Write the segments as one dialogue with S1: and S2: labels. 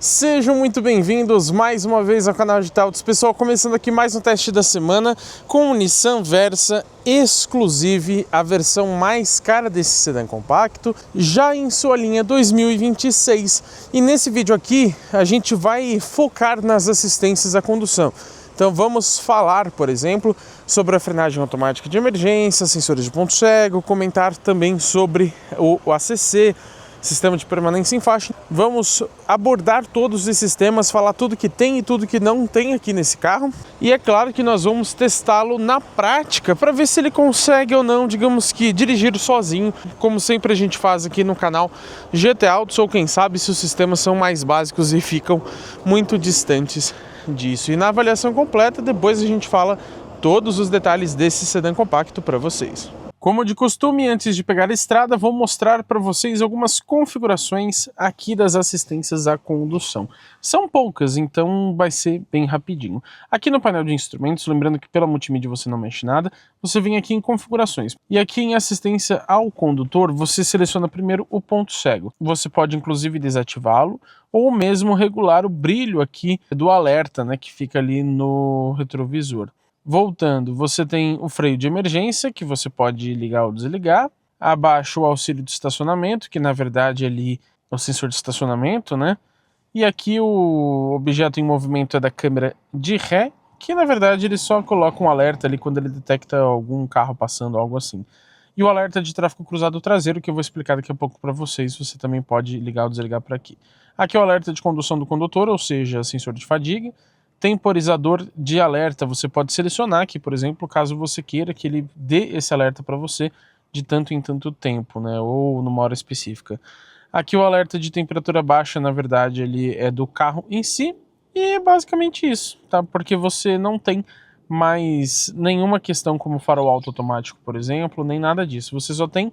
S1: Sejam muito bem-vindos mais uma vez ao canal de Autos. Pessoal, começando aqui mais um teste da semana com o Nissan Versa Exclusive, a versão mais cara desse sedã compacto, já em sua linha 2026. E nesse vídeo aqui a gente vai focar nas assistências à condução. Então vamos falar, por exemplo, sobre a frenagem automática de emergência, sensores de ponto cego, comentar também sobre o ACC, sistema de permanência em faixa. Vamos abordar todos esses temas, falar tudo que tem e tudo que não tem aqui nesse carro. E é claro que nós vamos testá-lo na prática para ver se ele consegue ou não, digamos que, dirigir sozinho, como sempre a gente faz aqui no canal GT Autos, ou quem sabe se os sistemas são mais básicos e ficam muito distantes disso. E na avaliação completa, depois a gente fala todos os detalhes desse sedã compacto para vocês. Como de costume, antes de pegar a estrada, vou mostrar para vocês algumas configurações aqui das assistências à condução. São poucas, então vai ser bem rapidinho. Aqui no painel de instrumentos, lembrando que pela multimídia você não mexe nada, você vem aqui em configurações. E aqui em assistência ao condutor, você seleciona primeiro o ponto cego. Você pode inclusive desativá-lo ou mesmo regular o brilho aqui do alerta, né, que fica ali no retrovisor. Voltando, você tem o freio de emergência, que você pode ligar ou desligar. Abaixo o auxílio de estacionamento, que na verdade ali é o sensor de estacionamento, né? E aqui o objeto em movimento é da câmera de ré, que na verdade ele só coloca um alerta ali quando ele detecta algum carro passando, algo assim. E o alerta de tráfego cruzado traseiro, que eu vou explicar daqui a pouco para vocês, você também pode ligar ou desligar por aqui. Aqui é o alerta de condução do condutor, ou seja, sensor de fadiga. Temporizador de alerta, você pode selecionar aqui, por exemplo, caso você queira que ele dê esse alerta para você de tanto em tanto tempo, né, ou numa hora específica. Aqui o alerta de temperatura baixa, na verdade, ele é do carro em si, e é basicamente isso, tá? Porque você não tem mais nenhuma questão como farol alto automático, por exemplo, nem nada disso. Você só tem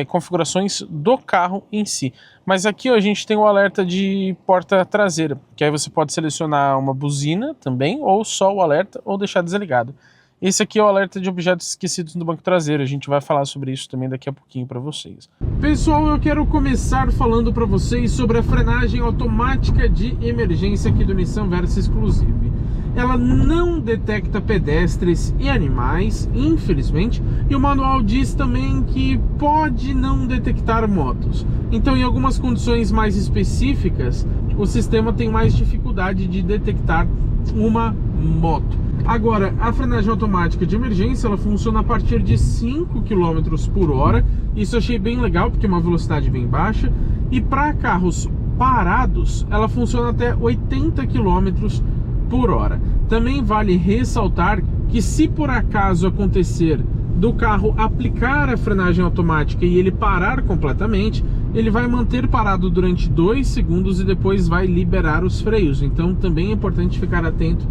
S1: configurações do carro em si. Mas aqui ó, a gente tem o alerta de porta traseira, que aí você pode selecionar uma buzina também, ou só o alerta, ou deixar desligado. Esse aqui é o alerta de objetos esquecidos no banco traseiro, a gente vai falar sobre isso também daqui a pouquinho para vocês. Pessoal, eu quero começar falando para vocês sobre a frenagem automática de emergência aqui do Nissan Versa Exclusive. Ela não detecta pedestres e animais, infelizmente, e o manual diz também que pode não detectar motos. Então, em algumas condições mais específicas, o sistema tem mais dificuldade de detectar uma moto. Agora, a frenagem automática de emergência, ela funciona a partir de 5 km por hora. Isso eu achei bem legal, porque é uma velocidade bem baixa. E para carros parados, ela funciona até 80 km por hora. Também vale ressaltar que se por acaso acontecer do carro aplicar a frenagem automática e ele parar completamente, ele vai manter parado durante 2 segundos e depois vai liberar os freios. Então também é importante ficar atento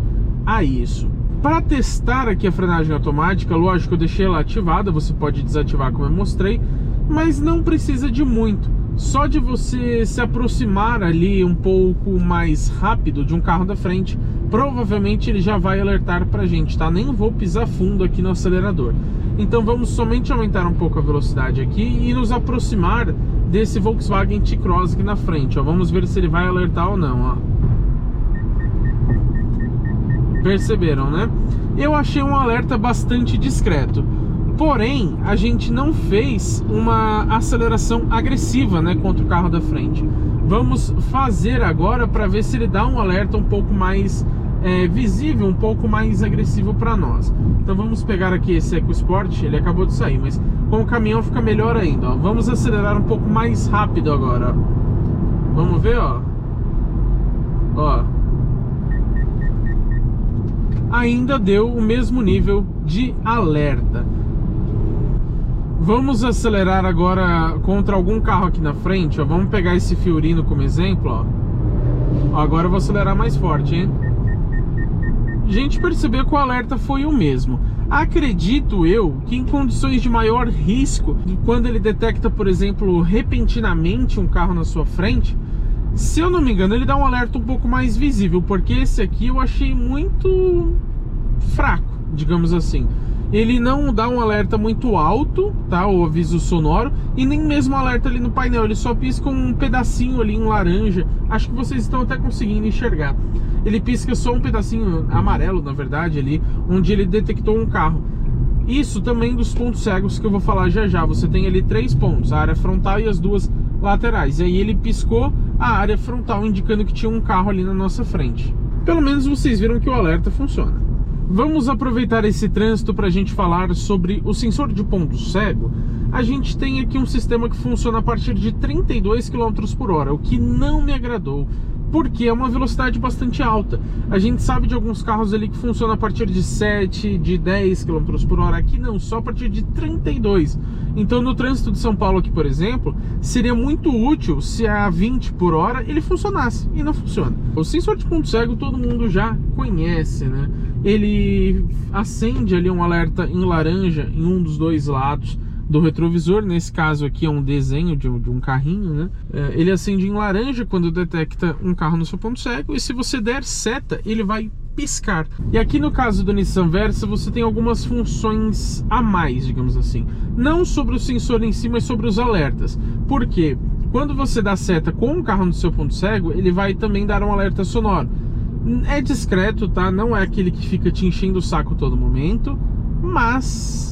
S1: a isso. Para testar aqui a frenagem automática, lógico, eu deixei ela ativada, você pode desativar como eu mostrei, mas não precisa de muito. Só de você se aproximar ali um pouco mais rápido de um carro da frente, provavelmente ele já vai alertar pra gente, tá? Nem vou pisar fundo aqui no acelerador. Então vamos somente aumentar um pouco a velocidade aqui e nos aproximar desse Volkswagen T-Cross aqui na frente, ó. Vamos ver se ele vai alertar ou não, ó. Perceberam, né? Eu achei um alerta bastante discreto. Porém, a gente não fez uma aceleração agressiva, né, contra o carro da frente. Vamos fazer agora para ver se ele dá um alerta um pouco mais visível, um pouco mais agressivo para nós. Então vamos pegar aqui esse EcoSport, ele acabou de sair, mas com o caminhão fica melhor ainda, ó. Vamos acelerar um pouco mais rápido agora, ó. Vamos ver, ó. Ó. Ainda deu o mesmo nível de alerta. Vamos acelerar agora contra algum carro aqui na frente, ó. Vamos pegar esse Fiorino como exemplo, ó. Agora eu vou acelerar mais forte, hein? A gente percebeu que o alerta foi o mesmo. Acredito eu que em condições de maior risco, quando ele detecta, por exemplo, repentinamente um carro na sua frente, se eu não me engano, ele dá um alerta um pouco mais visível, porque esse aqui eu achei muito fraco, digamos assim. Ele não dá um alerta muito alto, tá? O aviso sonoro, e nem mesmo alerta ali no painel, ele só pisca um pedacinho ali em laranja. Acho que vocês estão até conseguindo enxergar. Ele pisca só um pedacinho amarelo, na verdade, ali, onde ele detectou um carro. Isso também dos pontos cegos que eu vou falar já já. Você tem ali 3 pontos, a área frontal e as 2 laterais. E aí ele piscou a área frontal, indicando que tinha um carro ali na nossa frente. Pelo menos vocês viram que o alerta funciona. Vamos aproveitar esse trânsito para a gente falar sobre o sensor de ponto cego. A gente tem aqui um sistema que funciona a partir de 32 km por hora, o que não me agradou, porque é uma velocidade bastante alta. A gente sabe de alguns carros ali que funcionam a partir de 7, de 10 km por hora. Aqui não, só a partir de 32. Então no trânsito de São Paulo aqui, por exemplo, seria muito útil se a 20 por hora ele funcionasse, e não funciona. O sensor de ponto cego todo mundo já conhece, né? Ele acende ali um alerta em laranja em um dos 2 lados do retrovisor. Nesse caso aqui é um desenho de um carrinho, né? Ele acende em laranja quando detecta um carro no seu ponto cego, e se você der seta, ele vai piscar. E aqui no caso do Nissan Versa, você tem algumas funções a mais, digamos assim. Não sobre o sensor em si, mas sobre os alertas. Por quê? Quando você dá seta com um carro no seu ponto cego, ele vai também dar um alerta sonoro. É discreto, tá? Não é aquele que fica te enchendo o saco todo momento, mas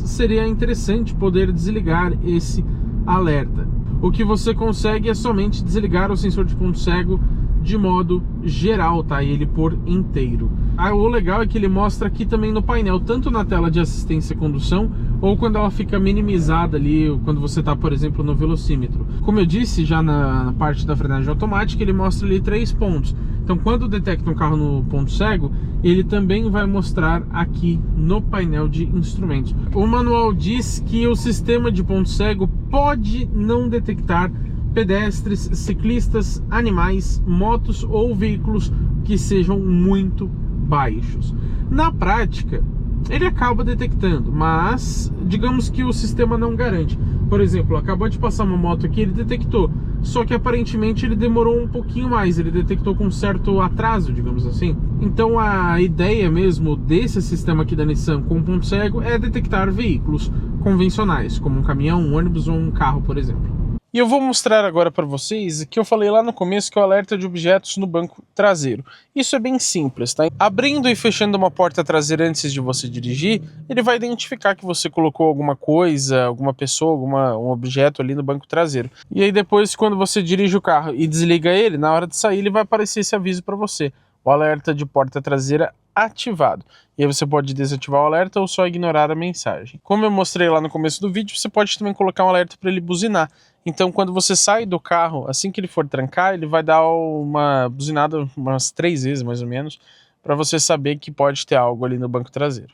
S1: seria interessante poder desligar esse alerta. O que você consegue é somente desligar o sensor de ponto cego de modo geral, tá? Ele por inteiro. O legal é que ele mostra aqui também no painel, tanto na tela de assistência à condução, ou quando ela fica minimizada ali, quando você está, por exemplo, no velocímetro. Como eu disse, já na parte da frenagem automática, ele mostra ali 3 pontos. Então, quando detecta um carro no ponto cego, ele também vai mostrar aqui no painel de instrumentos. O manual diz que o sistema de ponto cego pode não detectar pedestres, ciclistas, animais, motos ou veículos que sejam muito baixos. Na prática, ele acaba detectando, mas digamos que o sistema não garante. Por exemplo, acabou de passar uma moto aqui, ele detectou, só que aparentemente ele demorou um pouquinho mais, ele detectou com um certo atraso, digamos assim. Então a ideia mesmo desse sistema aqui da Nissan com ponto cego é detectar veículos convencionais, como um caminhão, um ônibus ou um carro, por exemplo. E eu vou mostrar agora para vocês que eu falei lá no começo, que é o alerta de objetos no banco traseiro. Isso é bem simples, tá? Abrindo e fechando uma porta traseira antes de você dirigir, ele vai identificar que você colocou alguma coisa, alguma pessoa, um objeto ali no banco traseiro. E aí depois, quando você dirige o carro e desliga ele, na hora de sair ele vai aparecer esse aviso para você. O alerta de porta traseira ativado. E aí você pode desativar o alerta ou só ignorar a mensagem. Como eu mostrei lá no começo do vídeo, você pode também colocar um alerta para ele buzinar. Então quando você sai do carro, assim que ele for trancar, ele vai dar uma buzinada umas 3 vezes mais ou menos, para você saber que pode ter algo ali no banco traseiro.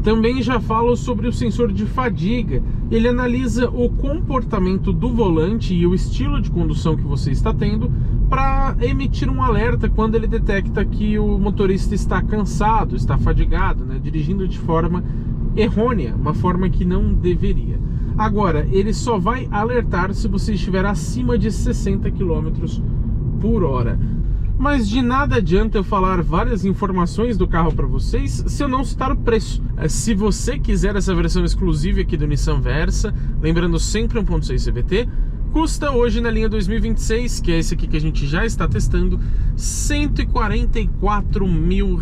S1: Também já falo sobre o sensor de fadiga. Ele analisa o comportamento do volante e o estilo de condução que você está tendo para emitir um alerta quando ele detecta que o motorista está cansado, está fadigado, né, dirigindo de forma errônea, uma forma que não deveria. Agora, ele só vai alertar se você estiver acima de 60 km por hora. Mas de nada adianta eu falar várias informações do carro para vocês se eu não citar o preço. Se você quiser essa versão exclusiva aqui do Nissan Versa, lembrando sempre 1.6 CVT, custa hoje na linha 2026, que é esse aqui que a gente já está testando, R$ 144 mil.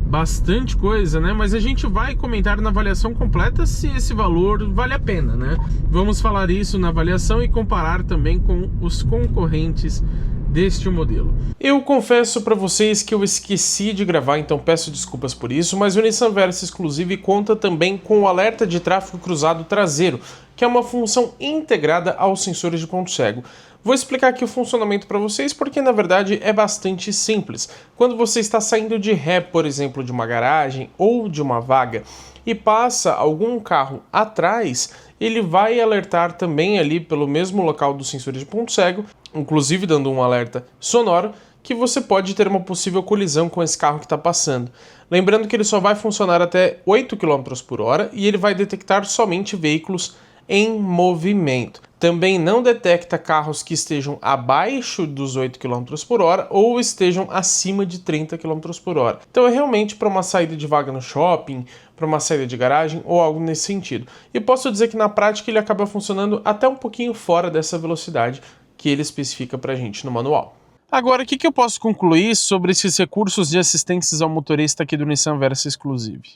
S1: Bastante coisa, né? Mas a gente vai comentar na avaliação completa se esse valor vale a pena, né? Vamos falar isso na avaliação e comparar também com os concorrentes deste modelo. Eu confesso para vocês que eu esqueci de gravar, então peço desculpas por isso, mas o Nissan Versa Exclusive conta também com o alerta de tráfego cruzado traseiro, que é uma função integrada aos sensores de ponto cego. Vou explicar aqui o funcionamento para vocês porque na verdade é bastante simples. Quando você está saindo de ré, por exemplo, de uma garagem ou de uma vaga e passa algum carro atrás, ele vai alertar também ali pelo mesmo local dos sensores de ponto cego, inclusive dando um alerta sonoro, que você pode ter uma possível colisão com esse carro que está passando. Lembrando que ele só vai funcionar até 8 km por hora e ele vai detectar somente veículos em movimento. Também não detecta carros que estejam abaixo dos 8 km por hora ou estejam acima de 30 km por hora. Então é realmente para uma saída de vaga no shopping, para uma saída de garagem ou algo nesse sentido. E posso dizer que na prática ele acaba funcionando até um pouquinho fora dessa velocidade que ele especifica para a gente no manual. Agora, o que eu posso concluir sobre esses recursos de assistências ao motorista aqui do Nissan Versa Exclusive?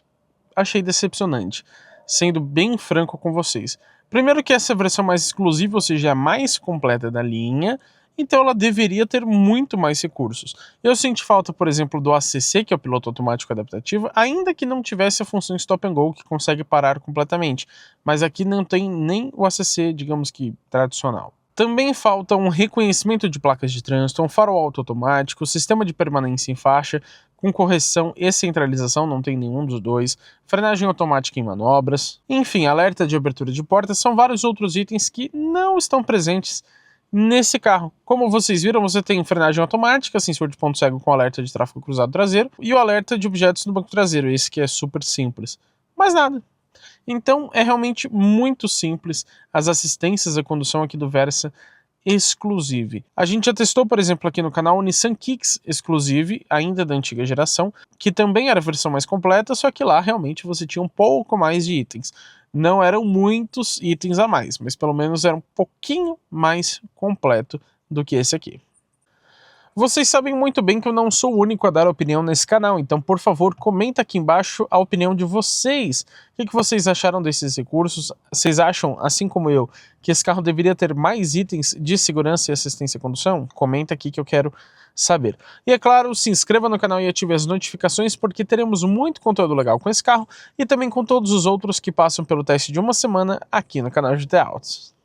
S1: Achei decepcionante, sendo bem franco com vocês. Primeiro que essa versão mais exclusiva, ou seja, a mais completa da linha, então ela deveria ter muito mais recursos. Eu senti falta, por exemplo, do ACC, que é o piloto automático adaptativo, ainda que não tivesse a função Stop and Go, que consegue parar completamente. Mas aqui não tem nem o ACC, digamos que tradicional. Também falta um reconhecimento de placas de trânsito, um farol automático, sistema de permanência em faixa, com correção e centralização, não tem nenhum dos dois, frenagem automática em manobras, enfim, alerta de abertura de portas, são vários outros itens que não estão presentes nesse carro. Como vocês viram, você tem frenagem automática, sensor de ponto cego com alerta de tráfego cruzado traseiro e o alerta de objetos no banco traseiro, esse que é super simples. Mais nada. Então é realmente muito simples as assistências à condução aqui do Versa Exclusive. A gente já testou, por exemplo, aqui no canal o Nissan Kicks Exclusive, ainda da antiga geração, que também era a versão mais completa, só que lá realmente você tinha um pouco mais de itens. Não eram muitos itens a mais, mas pelo menos era um pouquinho mais completo do que esse aqui. Vocês sabem muito bem que eu não sou o único a dar opinião nesse canal, então por favor comenta aqui embaixo a opinião de vocês. O que vocês acharam desses recursos? Vocês acham, assim como eu, que esse carro deveria ter mais itens de segurança e assistência à condução? Comenta aqui que eu quero saber. E é claro, se inscreva no canal e ative as notificações porque teremos muito conteúdo legal com esse carro e também com todos os outros que passam pelo teste de uma semana aqui no canal GT Autos.